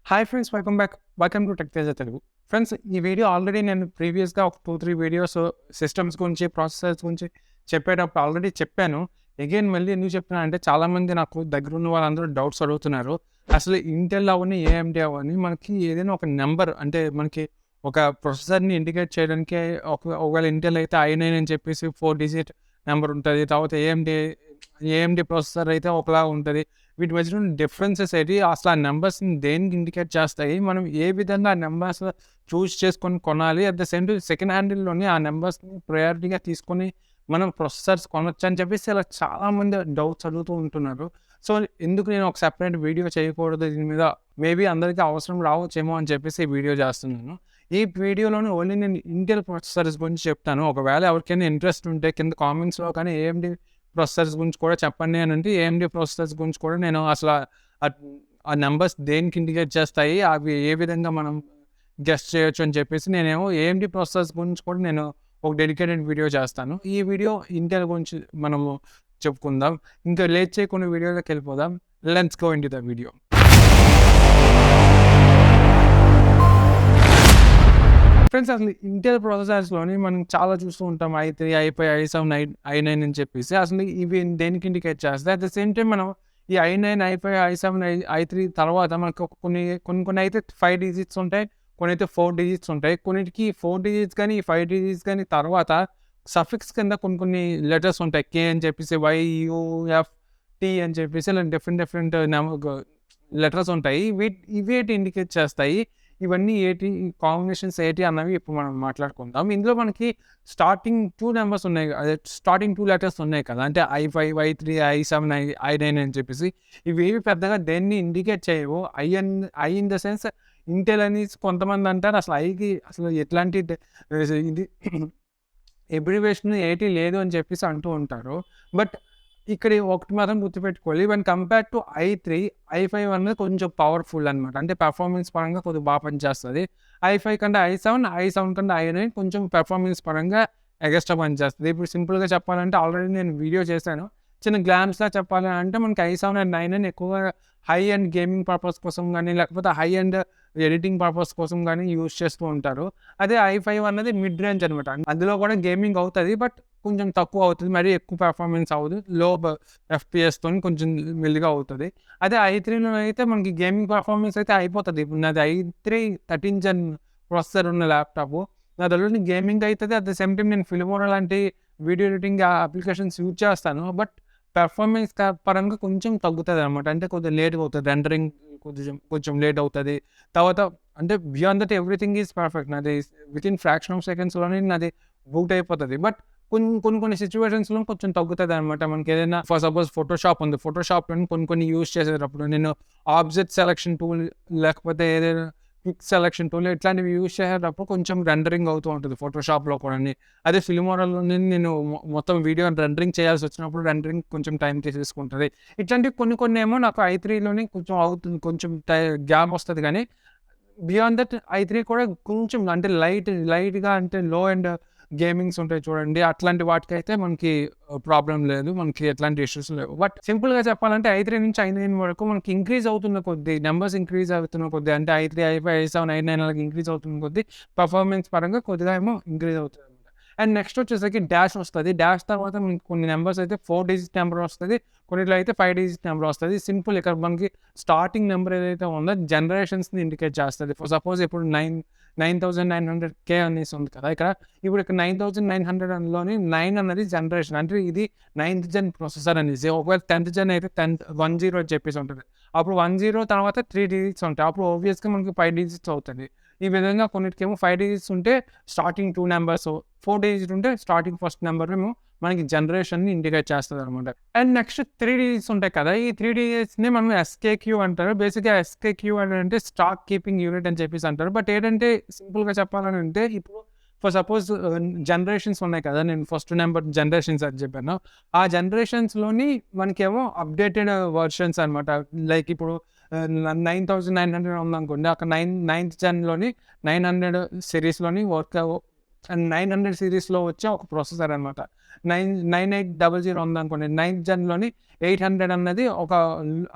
Hi friends, welcome to Teja Telugu. Friends, ఈ video already నేను ప్రీవియస్‌గా ఒక 2, 3 వీడియోస్ సిస్టమ్స్ గురించి, ప్రాసెసర్స్ గురించి చెప్పేటప్పుడు ఆల్రెడీ చెప్పాను. అగైన్ మళ్ళీ ఎందుకు చెప్తున్నా అంటే చాలామంది నాకు దగ్గరున్న వాళ్ళందరూ డౌట్స్ అడుగుతున్నారు. అసలు ఇంటెల్ అవ్వని, ఏఎండీ అవ్వని మనకి ఏదైనా ఒక నంబర్ అంటే మనకి ఒక ప్రొసెసర్‌ని ఇండికేట్ చేయడానికి ఒకవేళ ఇంటెల్ అయితే i9 అని చెప్పేసి 4 డిజిట్ నంబర్ ఉంటది. తర్వాత ఏఎండీ ప్రాసెసర్ అయితే ఒకలా ఉంటది. వీటి మధ్యన డిఫరెన్సెస్ ఏంటి? అసలు ఆ నంబర్స్‌ని దేనికి ఇండికేట్ చేస్తాయి? మనం ఏ విధంగా ఆ నంబర్స్ చూజ్ చేసుకొని కొనాలి? At the same time second హ్యాండిల్‌లోనే ఆ నంబర్స్‌ని ప్రయారిటీగా తీసుకొని మనం ప్రొసెసర్స్ కొనొచ్చా అని చెప్పేసి ఇలా చాలామంది డౌట్స్ అడుగుతూ ఉంటున్నారు. సో, ఎందుకు నేను ఒక సెపరేట్ వీడియో చేయకూడదు దీని మీద? మేబీ అందరికీ అవసరం రావచ్చేమో అని చెప్పేసి ఈ వీడియో చేస్తున్నాను. ఈ వీడియోలోనే ఓన్లీ నేను ఇంటెల్ ప్రాసెసర్స్ గురించి చెప్తాను. ఒకవేళ ఎవరికైనా ఇంట్రెస్ట్ ఉంటే కింద కామెంట్స్‌లో కానీ ఏఎండీ ప్రాసెసర్స్ గురించి కూడా చెప్పండి అనంటే ఏఎండీ ప్రాసెసర్స్ గురించి కూడా నేను అసల అట్ ఆ నంబర్స్ దేనికి ఇండికేట్ చేస్తాయి? అవి ఏ విధంగా మనం గెస్ చేయొచ్చు అని చెప్పేసి నేనేమో ఏఎండీ ప్రాసెసర్స్ గురించి కూడా నేను ఒక డెడికేటెడ్ వీడియో చేస్తాను. ఈ వీడియో ఇంటెల్ గురించి మనము చెప్పుకుందాం. ఇంకా లేట్ చేయకుండా వీడియోలోకి వెళ్ళిపోదాం. Let's go into the video. Friends, అసలు ఇంటెల్ ప్రాసెసర్స్‌లోని మనం చాలా చూస్తూ ఉంటాం. i3, i5, i7, i9 అని చెప్పేసి. అసలు ఇవి దేనికి ఇండికేట్ చేస్తాయి? అట్ ద సేమ్ టైమ్ మనం ఈ i9, i5, i7, i3 తర్వాత మనకు కొన్ని అయితే 5 డిజిట్స్ ఉంటాయి. కొన్నైతే 4 డిజిట్స్ ఉంటాయి. కొన్నిటికి 4 డిజిట్స్ గానీ, 5 డిజిట్స్ గానీ తర్వాత సఫిక్స్ కింద కొన్ని లెటర్స్ ఉంటాయి. కే అని చెప్పేసి, వై, యూ, ఎఫ్, టీ అని చెప్పేసి ఇలా డిఫరెంట్ లెటర్స్ ఉంటాయి. ఇవేటి ఇండికేట్ చేస్తాయి? ఇవన్నీ కాంబినేషన్స్ ఏంటి అన్నవి ఇప్పుడు మనం మాట్లాడుకుందాం. ఇందులో మనకి స్టార్టింగ్ 2 నంబర్స్ ఉన్నాయి. అదే స్టార్టింగ్ 2 లెటర్స్ ఉన్నాయి కదా! అంటే i5, i3, i7, i9 అని చెప్పేసి. ఇవేవి పెద్దగా దేన్ని ఇండికేట్ చేయవు. I in the sense Intel అని కొంతమంది అంటారు. అసలు ఐకి అసలు ఎట్లాంటి ఇది అబ్రివియేషన్ ఏటి లేదు అని చెప్పేసి అంటూ ఉంటారు. బట్ ఇక్కడ ఒకటి మాత్రం గుర్తుపెట్టుకోవాలి. When compare to i3, i5 అనేది కొంచెం పవర్‌ఫుల్ అనమాట. అంటే పెర్ఫార్మెన్స్ పరంగా కొద్దిగా పనిచేస్తది. i5 కంటే i7 కంటే i9 కొంచెం పెర్ఫార్మెన్స్ పరంగా ఎగస్ట్రా పనిచేస్తది. ఇప్పుడు సింపుల్‌గా చెప్పాలంటే ఆల్రెడీ నేను వీడియో చేశాను. చిన్న గ్లాన్స్‌లా చెప్పాలి అంటే మనకి i7 అండ్ i9 ఎక్కువగా హై ఎండ్ గేమింగ్ పర్పస్ కోసం గానీ, లేకపోతే హై ఎండ్ ఎడిటింగ్ పర్పస్ కోసం గానీ యూజ్ చేస్తూ ఉంటారు. అదే i5 అన్నది మిడ్ రేంజ్ అనమాట. అందులో కూడా గేమింగ్ అవుతది. బట్ కొంచెం తక్కువ అవుతది. మరీ ఎక్కువ పెర్ఫార్మెన్స్ అవ్వదు. లో ఎఫ్‌పిఎస్‌తోని కొంచెం మెల్లిగా అవుతది. అదే i3లో అయితే మనకి గేమింగ్ పెర్ఫార్మెన్స్ అయితే అయిపోతది. ఇప్పుడు నాది i3 13 జెన్ ప్రాసెసర్ ఉన్న ల్యాప్‌టాపు. నాది ఆల్రెడీ గేమింగ్ అయితది. అట్ ద సేమ్ టైమ్ నేను ఫిల్మోరా లాంటి వీడియో ఎడిటింగ్ అప్లికేషన్స్ యూజ్ చేస్తాను. బట్ పెర్ఫార్మెన్స్ పరంగా కొంచెం తగ్గుతదనమాట. అంటే కొద్దిగా లేట్‌గా అవుతది. రెండరింగ్ కొంచెం లేట్ అవుతది. తర్వాత అంటే beyond that everything is perfect. నాది వితిన్ ఫ్రాక్షన్ ఆఫ్ సెకండ్స్‌లోనే నాది బూట్ అయిపోతది. బట్ కొన్ని సిట్యుయేషన్స్‌లో కొంచెం తగ్గుతదనమాట. మనకేదైనా ఫర్ సపోజ్ ఫోటోషాప్ ఉంది. ఫోటోషాప్‌లోని కొన్ని యూజ్ చేసేటప్పుడు నేను ఆబ్జెక్ట్ సెలక్షన్ టూల్ లేకపోతే ఏదైనా క్విక్ సెలక్షన్ టూల్ ఇట్లాంటివి యూజ్ చేసేటప్పుడు కొంచెం రెండరింగ్ అవుతూ ఉంటది ఫోటోషాప్‌లో కూడాని. అదే ఫిల్మోరాలోని నేను మొత్తం వీడియో రెండరింగ్ చేయాల్సొచ్చినప్పుడు రెండరింగ్ కొంచెం టైం తీసేసుకుంటది. ఇట్లాంటివి కొన్నేమో నాకు i3లోనే కొంచెం అవుతుంది. కొంచెం గ్యాప్ వస్తది గానీ, బియాండ్ దట్ i3 కూడా కొంచెం అంటే లైట్‌గా అంటే లో ఎండ్ గేమింగ్స్ ఉంటాయి చూడండి. అట్లాంటి వాటికైతే మనకి ప్రాబ్లమ్ లేదు. మనకి ఎట్లాంటి ఇష్యూస్ లేవు. బట్ సింపుల్‌గా చెప్పాలంటే i3 నుంచి i9 వరకు మనకి ఇంక్రీజ్ అవుతున్న కొద్దీ నంబర్స్ ఇంక్రీజ్ అవుతున్న కొద్దీ అంటే i3, i5, i7, i9 అలాగా ఇంక్రీజ్ అవుతున్న కొద్దీ పెర్ఫార్మెన్స్ పరంగా కొద్దిగా ఏమో ఇంక్రీజ్ అవుతదనమాట. అండ్ నెక్స్ట్ వచ్చేసరికి డాష్ వస్తది. డాష్ తర్వాత మనకి కొన్ని నంబర్స్ అయితే 4 డిజిట్ నంబర్ వస్తది. కొన్నిట్లో అయితే 5 డిజిట్ నంబర్ వస్తది. సింపుల్ ఇక్కడ మనకి స్టార్టింగ్ నంబర్ ఏదైతే ఉందో జనరేషన్స్‌ని ఇండికేట్ చేస్తది. ఫర్ సపోజ్ ఇప్పుడు 9900K అనేసి ఉంది కదా! ఇప్పుడు 9900 అందులోని 9 అన్నది జనరేషన్. అంటే ఇది 9థ్ జెన్ ప్రాసెసర్ అనేసి. ఒకవేళ 10థ్ జెన్ అయితే 10 అని చెప్పేసి ఉంటది. అప్పుడు 10 తర్వాత 3 డిజిట్స్ ఉంటాయి. అప్పుడు ఆబ్వియస్‌గా మనకి 5 డిజిట్స్ అవుతది. ఈ విధంగా కొన్నిటికేమో 5 డిజిట్స్ ఉంటే స్టార్టింగ్ 2 నంబర్స్, 4 డిజిట్ ఉంటే స్టార్టింగ్ ఫస్ట్ నంబర్ ఏమో మనకి జనరేషన్‌ని ఇండికేట్ చేస్తదనమాట. అండ్ నెక్స్ట్ 3 డిజిట్స్ ఉంటాయి కదా! ఈ 3 డిజిట్స్‌ని మనం ఎస్‌కేక్యూ అంటారు. బేసిక్‌గా ఎస్‌కేక్యూ అంటే స్టాక్ కీపింగ్ యూనిట్ అని చెప్పేసి అంటారు. బట్ ఏంటంటే సింపుల్‌గా చెప్పాలనంటే ఇప్పుడు ఫర్ సపోజ్ జనరేషన్స్ ఉన్నాయి కదా! నేను ఫస్ట్ నంబర్ జనరేషన్స్ అని చెప్పాను. ఆ జనరేషన్స్‌లోని మనకేమో అప్‌డేటెడ్ వెర్షన్స్ అనమాట. లైక్ ఇప్పుడు 9900 ఉందనుకోండి. అక్కడ నైన్త్ జెన్‌లోని 900 సిరీస్‌లోని అండ్ 900 సిరీస్లో వచ్చే ఒక ప్రాసెసర్ అనమాట. 9800 ఉందనుకోండి, 9th జెన్‌లోని 800 అన్నది ఒక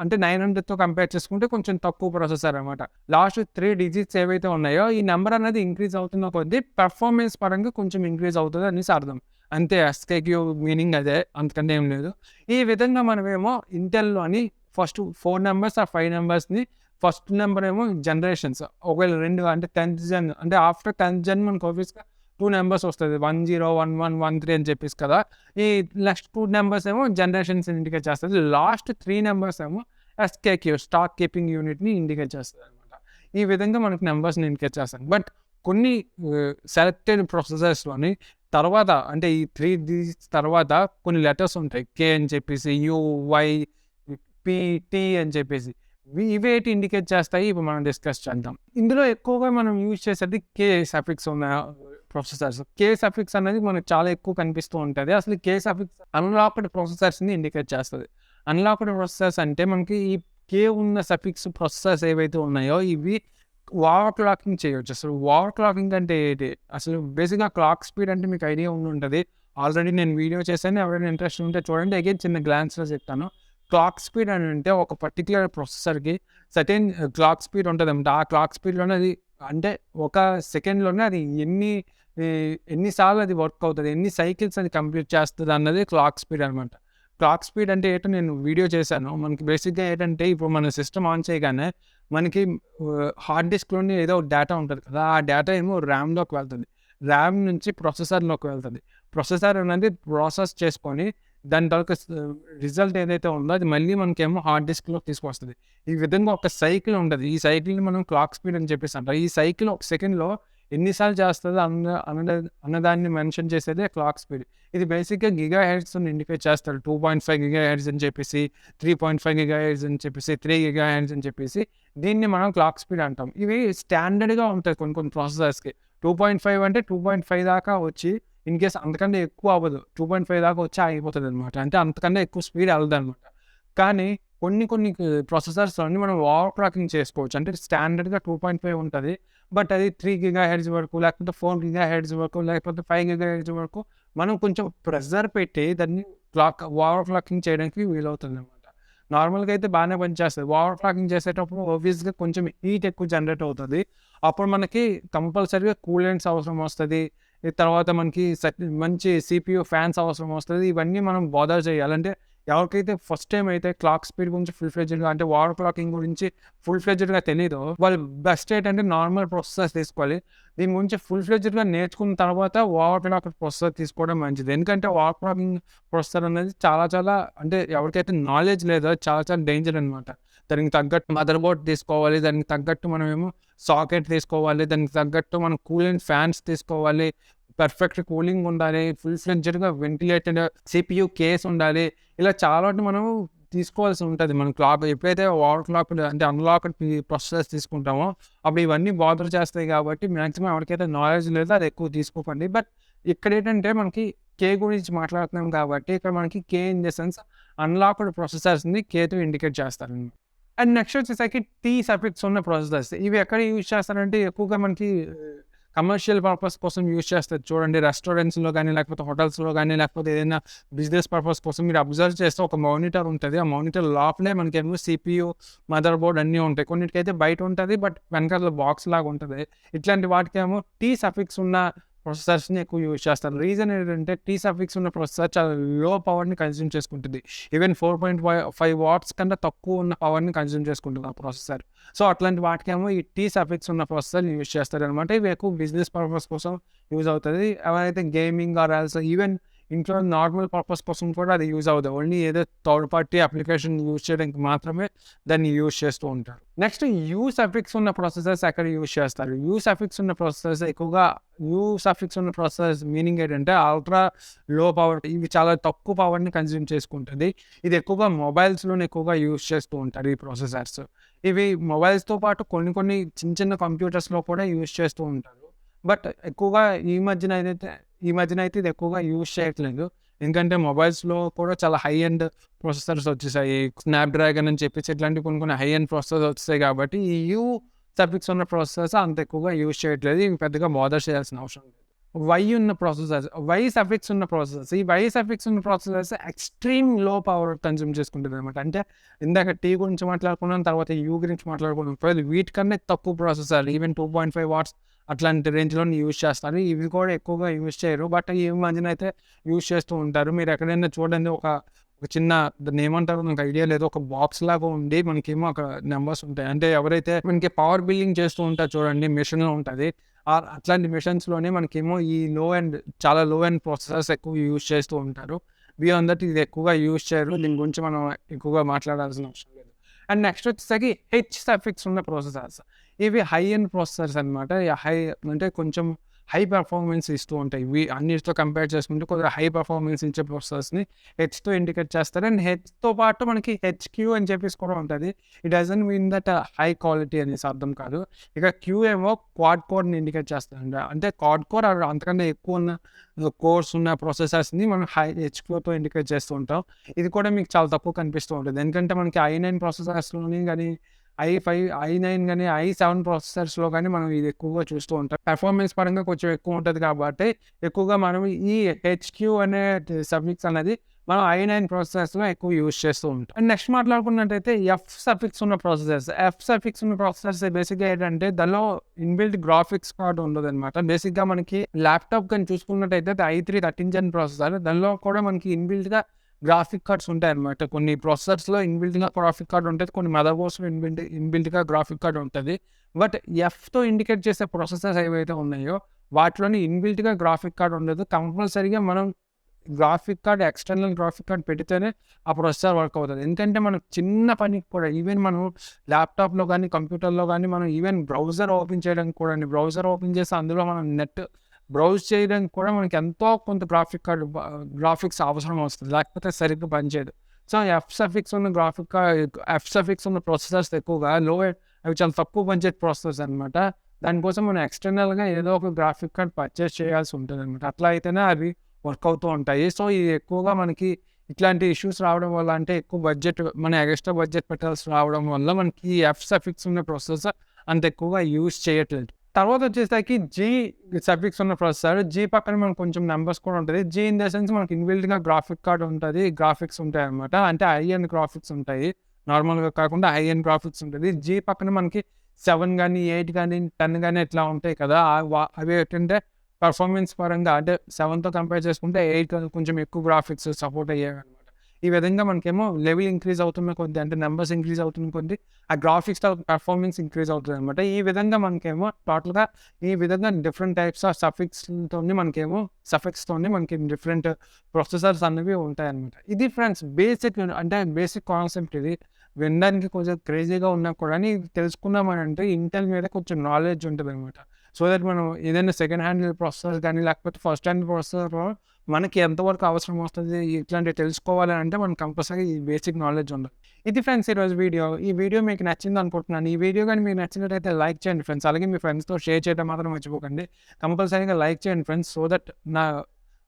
అంటే 900తో కంపేర్ చేసుకుంటే కొంచెం తక్కువ ప్రాసెసర్ అనమాట. లాస్ట్ 3 డిజిట్స్ ఏవైతే ఉన్నాయో ఈ నెంబర్ అనేది ఇంక్రీజ్ అవుతున్న కొద్దీ పెర్ఫార్మెన్స్ పరంగా కొంచెం ఇంక్రీజ్ అవుతది అనేసి అర్థం. అంతే ఎస్‌కేక్యూ మీనింగ్ అదే. అంతకన్నా ఏం లేదు. ఈ విధంగా మనమేమో ఇంటెల్‌లోని ఫస్ట్ 4 నంబర్స్ ఆర్ 5 నంబర్స్‌ని ఫస్ట్ నెంబర్ ఏమో జనరేషన్స్. ఒకవేళ 2 అంటే 10th జెన్ అంటే ఆఫ్టర్ 10th జెన్ మనకు ఆబ్వియస్‌గా 2 నంబర్స్ వస్తది. 10, 11, 13 అని చెప్పేసి కదా! ఈ నెక్స్ట్ 2 నంబర్స్ ఏమో జనరేషన్స్ ఇండికేట్ చేస్తది. లాస్ట్ 3 నంబర్స్ ఏమో ఎస్‌కేక్యూ స్టాక్ కీపింగ్ యూనిట్‌ని ఇండికేట్ చేస్తదనమాట. ఈ విధంగా మనకు నంబర్స్‌ని ఇండికేట్ చేస్తాయి. బట్ కొన్ని సెలెక్టెడ్ ప్రాసెసర్స్‌లోని తర్వాత అంటే ఈ 3 డిజిట్స్ తర్వాత కొన్ని లెటర్స్ ఉంటాయి. కే అని చెప్పేసి, యూ, వై, పీ, టీ అని చెప్పేసి. ఇవేటి ఇండికేట్ చేస్తాయి ఇప్పుడు మనం డిస్కస్ చేద్దాం. ఇందులో ఎక్కువగా మనం యూజ్ చేసేది కే సఫిక్స్ ఉన్న ప్రాసెసర్స్. కే సఫిక్స్ అనేది మనకు చాలా ఎక్కువ కనిపిస్తూ ఉంటది. అసలు కే సఫిక్స్ అన్‌లాక్డ్ ప్రాసెసర్స్‌ని ఇండికేట్ చేస్తది. అన్‌లాక్డ్ ప్రాసెసర్స్ అంటే మనకి ఈ కే ఉన్న సఫిక్స్ ప్రాసెసర్స్ ఏవైతే ఉన్నాయో ఇవి ఓవర్ క్లాకింగ్ చేయొచ్చు. అసలు ఓవర్ క్లాకింగ్ అంటే ఏంటి? అసలు బేసిక్‌గా క్లాక్ స్పీడ్ అంటే మీకు ఐడియా ఉండుంటది. ఆల్రెడీ నేను వీడియో చేశాను. ఎవరైనా ఇంట్రెస్ట్ ఉంటే చూడండి. అగైన్ చిన్న గ్లాన్స్‌లో చెప్తాను. క్లాక్ స్పీడ్ అని అంటే ఒక పర్టిక్యులర్ ప్రాసెసర్‌కి సర్టెన్ క్లాక్ స్పీడ్ ఉంటదనమాట. ఆ క్లాక్ స్పీడ్‌లోనే అది అంటే ఒక సెకండ్‌లోనే అది ఎన్ని సార్లు అది వర్క్ అవుతది, ఎన్ని సైకిల్స్ అది కంప్లీట్ చేస్తది అన్నది క్లాక్ స్పీడ్ అనమాట. క్లాక్ స్పీడ్ అంటే ఏంటో నేను వీడియో చేశాను. మనకి బేసిక్‌గా ఏంటంటే ఇప్పుడు మన సిస్టమ్ ఆన్ చేయగానే మనకి హార్డ్ డిస్క్‌లోని ఏదో డేటా ఉంటది కదా! ఆ డేటా ఏమో ర్యామ్‌లోకి వెళ్తది. ర్యామ్ నుంచి ప్రాసెసర్‌లోకి వెళ్తది. ప్రాసెసర్ అనేది ప్రాసెస్ చేసుకొని దాని తాలూకా రిజల్ట్ ఏదైతే ఉందో అది మళ్ళీ మనకేమో హార్డ్ డిస్క్‌లోకి తీసుకొస్తది. ఈ విధంగా ఒక సైకిల్ ఉంటది. ఈ సైకిల్‌ని మనం క్లాక్ స్పీడ్ అని చెప్పేసి అంటాం. ఈ సైకిల్ ఒక సెకండ్‌లో ఎన్ని సార్లు చేస్తదో అన్నదాన్ని మెన్షన్ చేసేదే క్లాక్ స్పీడ్. ఇది బేసిక్‌గా గిగా హెర్ట్జ్‌ని ఇండికేట్ చేస్తాడు. 2.5 గిగా హెర్ట్జ్ అని చెప్పేసి, 3.5 గిగా హెర్ట్జ్ అని చెప్పేసి, 3 గిగా హెర్ట్జ్ అని చెప్పేసి దీన్ని మనం క్లాక్ స్పీడ్ అంటాం. ఇవి స్టాండర్డ్‌గా ఉంటాయి కొన్ని కొన్ని ప్రాసెసర్స్‌కి. 2.5 అంటే 2.5 దాకా వచ్చి ఇన్‌కేస్ అంతకన్నా ఎక్కువ అవ్వదు. 2.5 దాకా వచ్చి ఆగిపోతదనమాట. అంటే అంతకన్నా ఎక్కువ స్పీడ్ ఎళ్ళదనమాట. కానీ కొన్ని కొన్ని ప్రాసెసర్స్‌లోని మనం ఓవర్ క్లాకింగ్ చేసుకోవచ్చు. అంటే స్టాండర్డ్‌గా 2.5 ఉంటది. బట్ అది 3 గిగా హెర్ట్జ్ వరకు, లేకపోతే 4 గిగా హెర్ట్జ్ వరకు, లేకపోతే 5 గిగా హెర్ట్జ్ వరకు మనం కొంచెం ప్రెషర్ పెట్టి దాన్ని ఓవర్ క్లాకింగ్ చేయడానికి వీలవుతుందనమాట. నార్మల్‌గా అయితే బానే పనిచేస్తది. ఓవర్ క్లాకింగ్ చేసేటప్పుడు ఆబ్వియస్‌గా కొంచెం హీట్ ఎక్కువ జనరేట్ అవుతది. అప్పుడు మనకి కంపల్సరీగా కూలెంట్స్ అవసరం వస్తది. ఈ తర్వాత మనకి మంచి సీపీయూ ఫ్యాన్స్ అవసరం వస్తది. ఇవన్నీ మనం బాదర్ చేయాలి. అంటే ఎవరికైతే ఫస్ట్ టైమ్ అయితే క్లాక్ స్పీడ్ గురించి ఫుల్ ఫ్లెడ్జ్డ్‌గా అంటే ఓవర్ క్లాకింగ్ గురించి ఫుల్ ఫ్లెడ్జ్డ్‌గా తెలీదో వాళ్ళు బెస్ట్ ఏంటంటే నార్మల్ ప్రాసెసర్స్ తీసుకోవాలి. దీని గురించి ఫుల్ ఫ్లెడ్జ్డ్‌గా నేర్చుకున్న తర్వాత ఓవర్ క్లాక్ ప్రాసెసర్ తీసుకోవడం మంచిది. ఎందుకంటే ఓవర్ క్లాకింగ్ ప్రాసెసర్ అనేది చాలా చాలా అంటే ఎవరికైతే నాలెడ్జ్ లేదో చాలా చాలా డేంజర్ అనమాట. దానికి తగ్గట్టు మదర్ బోర్డ్ తీసుకోవాలి. దానికి తగ్గట్టు మనమేమో సాకెట్ తీసుకోవాలి. దానికి తగ్గట్టు మనం కూలింగ్ ఫ్యాన్స్ తీసుకోవాలి. పర్ఫెక్ట్ కూలింగ్ ఉండాలి. ఫుల్ ఫ్లెడ్జ్డ్‌గా వెంటిలేటెడ్ సీపీయూ కేస్ ఉండాలి. ఇలా చాలా వాటిని మనం తీసుకోవాల్సి ఉంటది. మనం ఎప్పుడైతే ఓవర్ క్లాక్డ్ అంటే అన్‌లాక్డ్ ప్రాసెసర్స్ తీసుకుంటామో అప్పుడు ఇవన్నీ బాదర్ చేస్తాయి కాబట్టి మాక్సిమం ఎవరికైతే నాలెడ్జ్ లేదో అది ఎక్కువ తీసుకోకండి. బట్ ఇక్కడేంటంటే మనకి కే గురించి మాట్లాడుతున్నాం కాబట్టి ఇక్కడ మనకి K in the sense unlocked ప్రాసెసర్స్‌ని కేతో ఇండికేట్ చేస్తారనమాట. అండ్ నెక్స్ట్ వచ్చేసరికి టీ సఫిక్స్ ఉన్న ప్రాసెసర్స్. ఇవి ఎక్కడ యూజ్ చేస్తారంటే ఎక్కువగా మనకి కమర్షియల్ పర్పస్ కోసం యూజ్ చేస్తారు. చూడండి రెస్టారెంట్స్‌లో గాని, లేకపోతే హోటల్స్‌లో గాని, లేకపోతే ఏదైనా బిజినెస్ పర్పస్ కోసం మీరు అబ్జర్వ్ చేస్తే ఒక మానిటర్ ఉంటది. ఆ మానిటర్ లోపలే మనకేమో సీపీయూ, మదర్ బోర్డ్ అన్నీ ఉంటాయి. కొన్నిటికైతే బయట ఉంటది. బట్ వెనకాల బాక్స్ లాగా ఉంటది. ఇట్లాంటి వాటికేమో టీ సఫిక్స్ ఉన్న ప్రాసెసర్స్‌ని ఎక్కువ యూజ్ చేస్తారు. రీజన్ ఏంటంటే టీ సఫిక్స్ ఉన్న ప్రాసెసర్ చాలా లో పవర్‌ని కన్జ్యూమ్ చేసుకుంటుంది. ఈవెన్ 4.5 వాట్స్ కన్నా తక్కువ ఉన్న పవర్‌ని కన్జ్యూమ్ చేసుకుంటుంది ఆ ప్రాసెసర్. సో, అట్లాంటి వాటికేమో ఈ టీ సఫిక్స్ ఉన్న ప్రాసెసర్‌ని యూజ్ చేస్తారనమాట. ఇవి ఎక్కువ బిజినెస్ పర్పస్ కోసం యూజ్ అవుతది. ఎవరైతే గేమింగ్ ఆర్ ఎల్స్ ఈవెన్ ఇంట్లో నార్మల్ పర్పస్ కోసం కూడా అది యూజ్ అవ్వదు. ఓన్లీ ఏదో థర్డ్ పార్టీ అప్లికేషన్ యూజ్ చేయడానికి మాత్రమే దాన్ని యూజ్ చేస్తూ ఉంటారు. నెక్స్ట్ యూ సఫిక్స్ ఉన్న ప్రాసెసర్స్ ఎక్కడ యూజ్ చేస్తారు? యూ సఫిక్స్ ఉన్న ప్రాసెసర్స్ ఎక్కువగా యూ సఫిక్స్ ఉన్న ప్రాసెసర్స్ మీనింగ్ ఏంటంటే అల్ట్రా లో పవర్. ఇవి చాలా తక్కువ పవర్‌ని కన్జ్యూమ్ చేసుకుంటది. ఇది ఎక్కువగా మొబైల్స్‌లోనే ఎక్కువగా యూజ్ చేస్తూ ఉంటారు ఈ ప్రాసెసర్స్. ఇవి మొబైల్స్‌తో పాటు కొన్ని కొన్ని చిన్న చిన్న కంప్యూటర్స్‌లో కూడా యూజ్ చేస్తూ ఉంటారు. బట్ ఎక్కువగా ఈ మధ్యన అయితే ఇది ఎక్కువగా యూజ్ చేయట్లేదు. ఎందుకంటే మొబైల్స్‌లో కూడా చాలా హై ఎండ్ ప్రాసెసర్స్ వచ్చేసాయి. స్నాప్‌డ్రాగన్ అని చెప్పేసి ఇట్లాంటి కొన్ని కొన్ని హై ఎండ్ ప్రాసెసర్స్ వచ్చేసాయి కాబట్టి ఈ యూ సఫిక్స్ ఉన్న ప్రాసెసర్స్ అంత ఎక్కువగా యూజ్ చేయట్లేదు. ఇవి పెద్దగా బాదర్ చేయాల్సిన అవసరం లేదు. వై ఉన్న ప్రాసెసర్స్, వై సఫిక్స్ ఉన్న ప్రాసెసర్స్, ఈ వై సఫిక్స్ ఉన్న ప్రాసెసర్స్ ఎక్స్ట్రీమ్ లో పవర్ కన్జ్యూమ్ చేసుకుంటుంది అనమాట. అంటే ఇందాక టీ గురించి మాట్లాడుకున్నాం, తర్వాత యూ గురించి మాట్లాడుకున్నాం. వీటికన్నా తక్కువ ప్రాసెసర్, ఈవెన్ 2.5 వాట్స్ అట్లాంటి రేంజ్లో యూజ్ చేస్తారు. ఇవి కూడా ఎక్కువగా యూజ్ చేయరు, బట్ ఈ మధ్యన అయితే యూజ్ చేస్తూ ఉంటారు. మీరు ఎక్కడైనా చూడండి, ఒక చిన్న దాన్ని ఏమంటారో నాకు ఐడియా లేదు, ఒక బాక్స్ లాగా ఉండి మనకేమో అక్కడ నెంబర్స్ ఉంటాయి. అంటే ఎవరైతే మనకి పవర్ బిల్లింగ్ చేస్తూ ఉంటారు చూడండి, మిషన్ ఉంటుంది. అట్లాంటి మిషన్స్లోనే మనకేమో ఈ చాలా లో అండ్ ప్రాసెసర్స్ ఎక్కువ యూజ్ చేస్తూ ఉంటారు. బియాండ్ దట్ ఇది ఎక్కువగా యూజ్ చేయరు. దీని గురించి మనం ఎక్కువగా మాట్లాడాల్సిన అవసరం లేదు. అండ్ నెక్స్ట్ వచ్చేసరికి హెచ్ సఫిక్స్ ఉన్న ప్రాసెసర్స్. ఇవి హై ఎండ్ ప్రాసెసర్స్ అనమాట. హై అంటే కొంచెం హై పెర్ఫార్మెన్స్ ఇస్తూ ఉంటాయి. ఇవి అన్నిటితో కంపేర్ చేసుకుంటే కొద్దిగా హై పెర్ఫార్మెన్స్ ఇచ్చే ప్రాసెసర్స్ని హెచ్తో ఇండికేట్ చేస్తారు. అండ్ హెచ్తో పాటు మనకి హెచ్క్యూ అని చెప్పేసి కూడా ఉంటుంది. It doesn't mean that high quality అనేసి అర్థం కాదు. ఇక క్యూ ఏమో క్వాడ్ కోర్ని ఇండికేట్ చేస్తారంట. అంటే క్వాడ్ కోర్ అంతకన్నా ఎక్కువ ఉన్న కోర్స్ ఉన్న ప్రాసెసర్స్ని మనం హెచ్క్యూతో ఇండికేట్ చేస్తూ ఉంటాం. ఇది కూడా మీకు చాలా తక్కువ కనిపిస్తూ ఉంటుంది. ఎందుకంటే మనకి i9 ప్రాసెసర్స్లోని కానీ i5, i9 కానీ i7 ప్రాసెసర్స్లో కానీ మనం ఇది ఎక్కువగా చూస్తూ ఉంటాం. పెర్ఫార్మెన్స్ పరంగా కొంచెం ఎక్కువ ఉంటుంది కాబట్టి ఎక్కువగా మనం ఈ హెచ్క్యూ అనే సఫిక్స్ అనేది మనం i9 ప్రాసెసర్స్లో ఎక్కువ యూజ్ చేస్తూ ఉంటాం. అండ్ నెక్స్ట్ మాట్లాడుకున్నట్టయితే ఎఫ్ సఫిక్స్ ఉన్న ప్రాసెసర్స్. ఎఫ్ సఫిక్స్ ఉన్న ప్రాసెసర్స్ బేసిక్గా ఏంటంటే దానిలో ఇన్బిల్ట్ గ్రాఫిక్స్ కార్డ్ ఉండదు అనమాట. బేసిక్గా మనకి ల్యాప్టాప్ కానీ చూసుకున్నట్టయితే i3 13th gen ప్రాసెసర్, దానిలో కూడా మనకి ఇన్బిల్ట్గా గ్రాఫిక్ కార్డ్స్ ఉంటాయి అనమాట. కొన్ని ప్రాసెసర్స్లో ఇన్బిల్ట్గా గ్రాఫిక్ కార్డ్ ఉంటుంది, కొన్ని మదర్ బోర్డ్స్లో ఇన్బిల్ట్గా గ్రాఫిక్ కార్డ్ ఉంటుంది. బట్ ఎఫ్తో ఇండికేట్ చేసే ప్రాసెసర్స్ ఏవైతే ఉన్నాయో వాటిలోని ఇన్బిల్ట్గా గ్రాఫిక్ కార్డ్ ఉండదు. కంపల్సరీగా మనం graphic card, external graphic card పెడితేనే ఆ ప్రాసెసర్ వర్క్ అవుతుంది. ఎందుకంటే మనం చిన్న పనికి కూడా, ఈవెన్ మనం ల్యాప్టాప్లో కానీ కంప్యూటర్లో కానీ మనం ఈవెన్ బ్రౌజర్ ఓపెన్ చేయడానికి కూడా, బ్రౌజర్ ఓపెన్ చేసి అందులో మనం నెట్ బ్రౌజ్ చేయడానికి కూడా మనకి ఎంతో కొంత గ్రాఫిక్స్ అవసరం వస్తుంది, లేకపోతే సరిగ్గా పనిచేయదు. సో ఎఫ్ సఫిక్స్ ఉన్న ఎఫ్ సఫిక్స్ ఉన్న ప్రాసెసర్స్ ఎక్కువగా అవి చాలా తక్కువ బడ్జెట్ ప్రాసెసర్స్ అనమాట. దానికోసం మనం ఎక్స్టర్నల్గా ఏదో ఒక గ్రాఫిక్ కార్డ్ పర్చేస్ చేయాల్సి ఉంటుంది అనమాట. అట్లా అయితేనే అవి వర్క్ అవుతూ ఉంటాయి. సో ఇది ఎక్కువగా మనకి ఇట్లాంటి ఇష్యూస్ రావడం వల్ల, అంటే ఎక్కువ బడ్జెట్, మన ఎక్స్ట్రా బడ్జెట్ పెట్టాల్సి రావడం వల్ల మనకి ఎఫ్ సఫిక్స్ ఉన్న ప్రాసెసర్ అంత ఎక్కువగా యూజ్ చేయట్లేదు. తర్వాత వచ్చేసరికి జీ సఫిక్స్ ఉన్న ప్రాసెసర్. జీ పక్కన మనకు కొంచెం నెంబర్స్ కూడా ఉంటుంది. జీ ఇన్ ద సెన్స్ మనకి ఇన్బిల్ట్గా గ్రాఫిక్ కార్డ్ ఉంటుంది, గ్రాఫిక్స్ ఉంటాయి అనమాట. అంటే హై ఎండ్ గ్రాఫిక్స్ ఉంటాయి, నార్మల్గా కాకుండా హై ఎండ్ గ్రాఫిక్స్ ఉంటుంది. జీ పక్కన మనకి 7 కానీ 8 కానీ 10 కానీ ఇట్లా ఉంటాయి కదా. అవి ఏంటంటే పర్ఫార్మెన్స్ పరంగా, అంటే 7తో కంపేర్ చేసుకుంటే 8 కొంచెం ఎక్కువ గ్రాఫిక్స్ సపోర్ట్ అయ్యాయి అనమాట. ఈ విధంగా మనకేమో లెవెల్ ఇంక్రీజ్ అవుతున్న కొద్ది, అంటే నెంబర్స్ ఇంక్రీజ్ అవుతున్న కొద్ది ఆ గ్రాఫిక్స్ పర్ఫార్మెన్స్ ఇంక్రీజ్ అవుతుంది అనమాట. ఈ విధంగా మనకేమో టోటల్గా ఈ విధంగా డిఫరెంట్ టైప్స్ ఆఫ్ సఫిక్స్తోని మనకి డిఫరెంట్ ప్రొసెసర్స్ అనేవి ఉంటాయన్నమాట. ఇది ఫ్రెండ్స్ బేసిక్ కాన్సెప్ట్. ఇది వినడానికి కొంచెం క్రేజీగా ఉన్నా కూడా ఇది తెలుసుకున్నామనంటే ఇంటెల్ మీద కొంచెం నాలెడ్జ్ ఉంటుంది అనమాట. సో దట్ మనం ఏదైనా సెకండ్ హ్యాండ్ ప్రాసెసర్ కానీ లేకపోతే ఫస్ట్ హ్యాండ్ ప్రాసెసర్ మనకి ఎంతవరకు అవసరం వస్తుంది ఇట్లాంటివి తెలుసుకోవాలి అంటే మనకు కంపల్సరీ ఈ బేసిక్ నాలెడ్జ్ ఉండాలి. ఇది ఫ్రెండ్స్ ఈరోజు వీడియో. ఈ వీడియో మీకు నచ్చింది అనుకుంటున్నాను. ఈ వీడియో కానీ మీకు నచ్చినట్టయితే లైక్ చేయండి ఫ్రెండ్స్. అలాగే మీ ఫ్రెండ్స్తో షేర్ చేయడం మాత్రం మర్చిపోకండి. కంపల్సరీగా లైక్ చేయండి ఫ్రెండ్స్, సో దట్ నా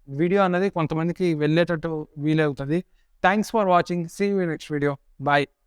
వీడియో అనేది కొంతమందికి వెళ్ళేటట్టు వీలవుతుంది. Thanks for watching. See you next video. Bye.